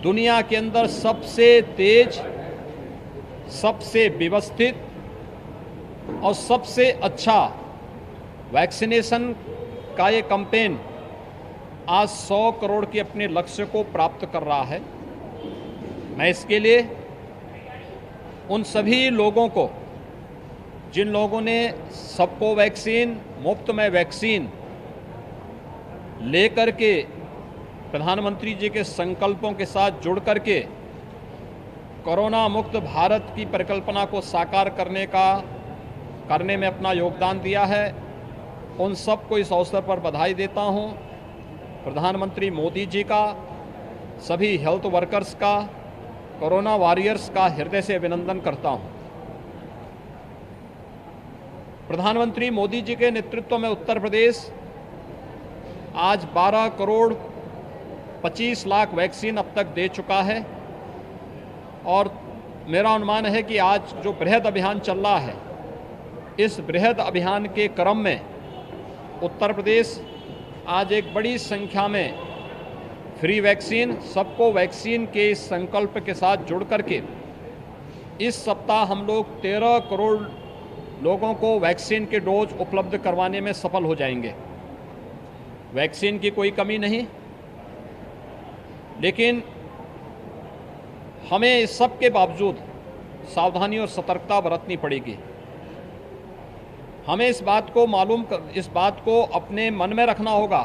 दुनिया के अंदर सबसे तेज, सबसे व्यवस्थित और सबसे अच्छा वैक्सीनेशन का ये कैंपेन आज 100 करोड़ के अपने लक्ष्य को प्राप्त कर रहा है। मैं इसके लिए उन सभी लोगों को, जिन लोगों ने सबको वैक्सीन, मुफ्त में वैक्सीन लेकर के प्रधानमंत्री जी के संकल्पों के साथ जुड़ करके कोरोना मुक्त भारत की परिकल्पना को साकार करने में अपना योगदान दिया है, उन सबको इस अवसर पर बधाई देता हूं। प्रधानमंत्री मोदी जी का, सभी हेल्थ वर्कर्स का, कोरोना वॉरियर्स का हृदय से अभिनंदन करता हूं। प्रधानमंत्री मोदी जी के नेतृत्व में उत्तर प्रदेश आज 12 करोड़ 25 लाख वैक्सीन अब तक दे चुका है और मेरा अनुमान है कि आज जो बृहद अभियान चल रहा है, इस बृहद अभियान के क्रम में उत्तर प्रदेश आज एक बड़ी संख्या में फ्री वैक्सीन, सबको वैक्सीन के इस संकल्प के साथ जुड़ करके इस सप्ताह हम लोग 13 करोड़ लोगों को वैक्सीन के डोज उपलब्ध करवाने में सफल हो जाएंगे। वैक्सीन की कोई कमी नहीं, लेकिन हमें इस सब के बावजूद सावधानी और सतर्कता बरतनी पड़ेगी। हमें इस बात को अपने मन में रखना होगा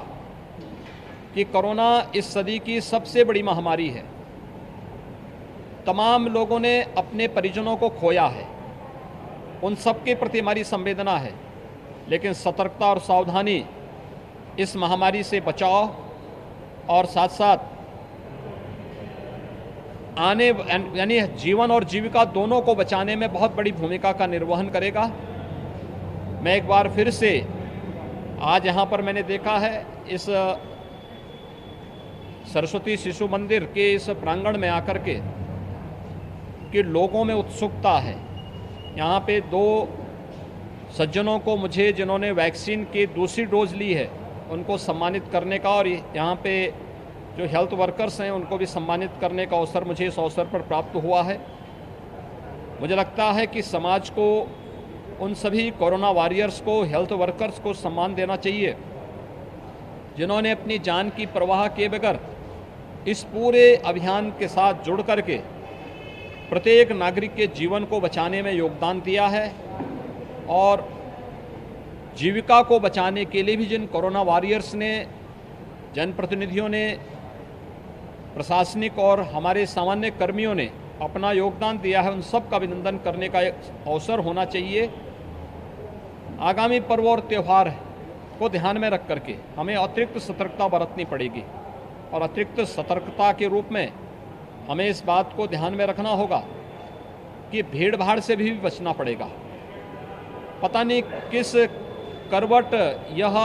कि कोरोना इस सदी की सबसे बड़ी महामारी है। तमाम लोगों ने अपने परिजनों को खोया है, उन सब के प्रति हमारी संवेदना है, लेकिन सतर्कता और सावधानी इस महामारी से बचाव और साथ साथ यानी जीवन और जीविका दोनों को बचाने में बहुत बड़ी भूमिका का निर्वहन करेगा। मैं एक बार फिर से आज यहाँ पर मैंने देखा है, इस सरस्वती शिशु मंदिर के इस प्रांगण में आकर के कि लोगों में उत्सुकता है। यहाँ पे 2 सज्जनों को मुझे, जिन्होंने वैक्सीन की दूसरी डोज ली है, उनको सम्मानित करने का और यहाँ पे जो हेल्थ वर्कर्स हैं उनको भी सम्मानित करने का अवसर मुझे इस अवसर पर प्राप्त हुआ है। मुझे लगता है कि समाज को, उन सभी कोरोना वॉरियर्स को, हेल्थ वर्कर्स को सम्मान देना चाहिए जिन्होंने अपनी जान की परवाह किए बगैर इस पूरे अभियान के साथ जुड़ करके प्रत्येक नागरिक के जीवन को बचाने में योगदान दिया है और जीविका को बचाने के लिए भी जिन कोरोना वॉरियर्स ने, जनप्रतिनिधियों ने, प्रशासनिक और हमारे सामान्य कर्मियों ने अपना योगदान दिया है, उन सब का अभिनंदन करने का एक अवसर होना चाहिए। आगामी पर्व और त्यौहार को ध्यान में रख करके हमें अतिरिक्त सतर्कता बरतनी पड़ेगी और अतिरिक्त सतर्कता के रूप में हमें इस बात को ध्यान में रखना होगा कि भीड़ भाड़ से भी बचना पड़ेगा। पता नहीं किस करवट यह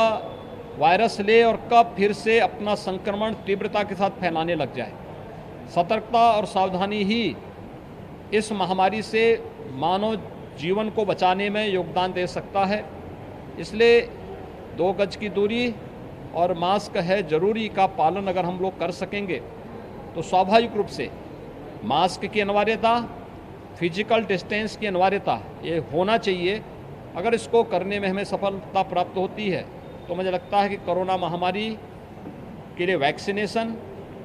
वायरस ले और कब फिर से अपना संक्रमण तीव्रता के साथ फैलाने लग जाए। सतर्कता और सावधानी ही इस महामारी से मानव जीवन को बचाने में योगदान दे सकता है। इसलिए 2 गज की दूरी और मास्क है ज़रूरी का पालन अगर हम लोग कर सकेंगे तो स्वाभाविक रूप से मास्क की अनिवार्यता, फिजिकल डिस्टेंस की अनिवार्यता ये होना चाहिए। अगर इसको करने में हमें सफलता प्राप्त होती है तो मुझे लगता है कि कोरोना महामारी के लिए वैक्सीनेशन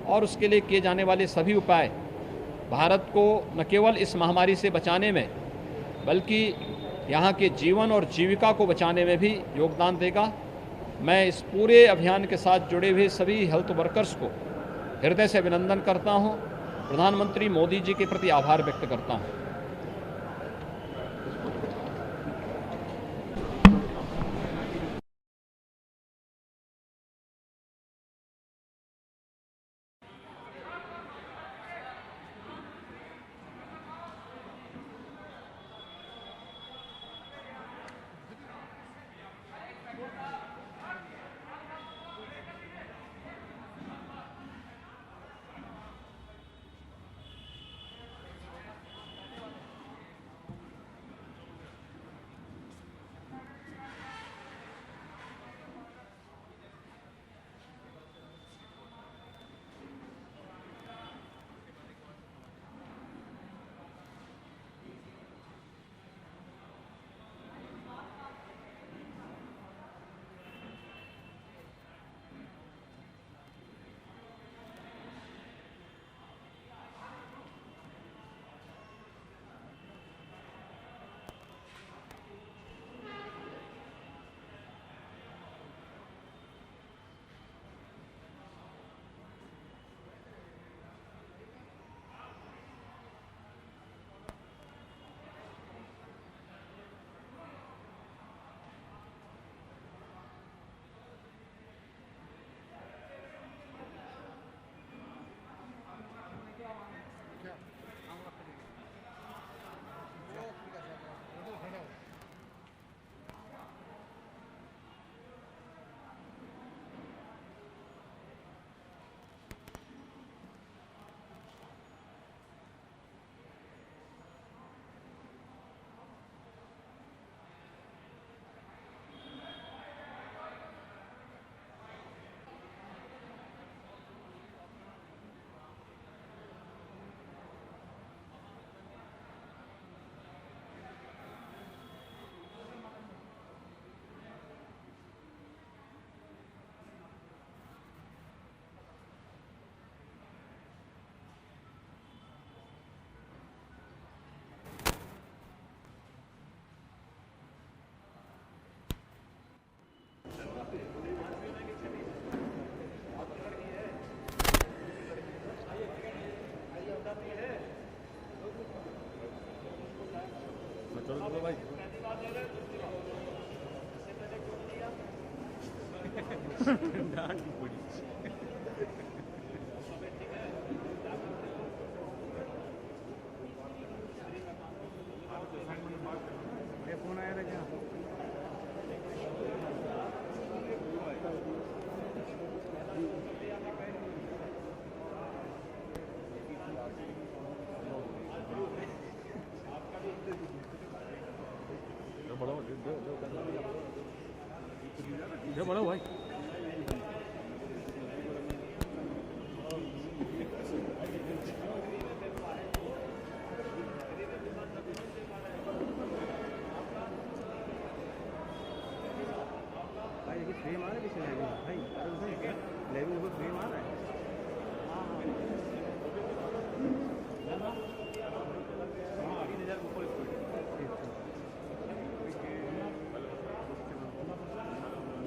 और उसके लिए किए जाने वाले सभी उपाय भारत को न केवल इस महामारी से बचाने में बल्कि यहाँ के जीवन और जीविका को बचाने में भी योगदान देगा। मैं इस पूरे अभियान के साथ जुड़े हुए सभी हेल्थ वर्कर्स को हृदय से अभिनंदन करता हूँ। प्रधानमंत्री मोदी जी के प्रति आभार व्यक्त करता हूँ। फोन आया था क्या? बड़ा भाई भाई ये फ्रेम आ रहा है किसी लेवल भाई लेवल ऊपर फ्रेम आ रहा है।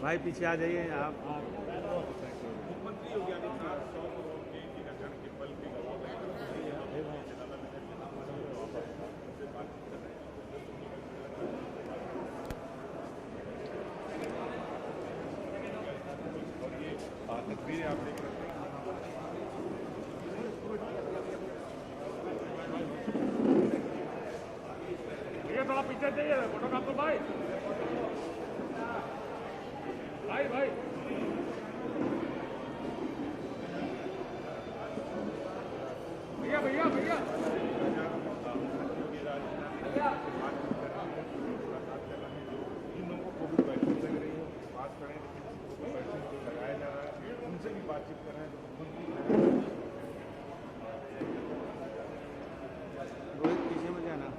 भाई पीछे आ जाइए आप। मुख्यमंत्री योगी आदित्यनाथ 100 करोड़ के टीकाकरण के बल पे और ये तस्वीरें आप देख रहे हैं। थोड़ा पीछे चाहिए फोटो का तो भाई भाई भैया भैया भैया जिन लोगों को कोविड वैक्सीन लग रही है बात करें, लेकिन वैक्सीन जो लगाया जा रहा है उनसे भी बातचीत कर रहे हैं। रोहित पीछे में जाना।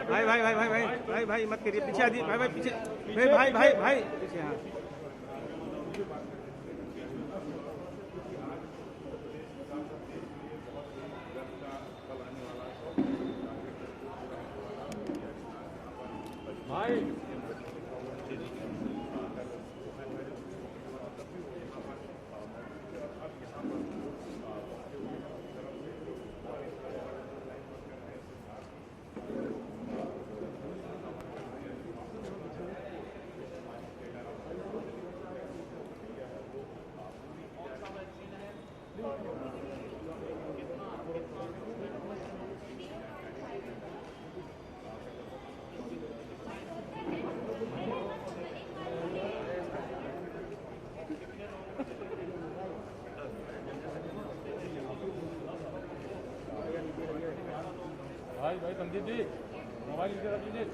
भाई भाई भाई भाई भाई भाई भाई मत करिए, पीछे आ जाइए भाई भाई पीछे भाई भाई भाई भाई पीछे। हाँ भाई भाई संदीप जी मोबाइल नीचे रख लीजिए।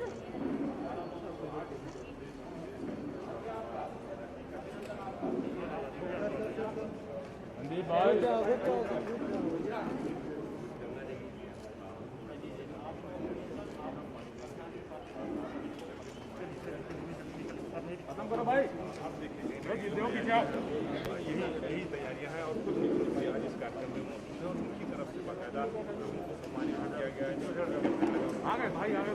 संदीप भाई खत्म करो भाई, आप देखिए यही तैयारियां हैं और कुछ आज इस कार्यक्रम में मौजूद है और उनकी तरफ से बाकायदा लोगों को सम्मानित किया गया है। आ गए भाई, आ गए,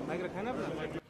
माइक रखा है ना अपना।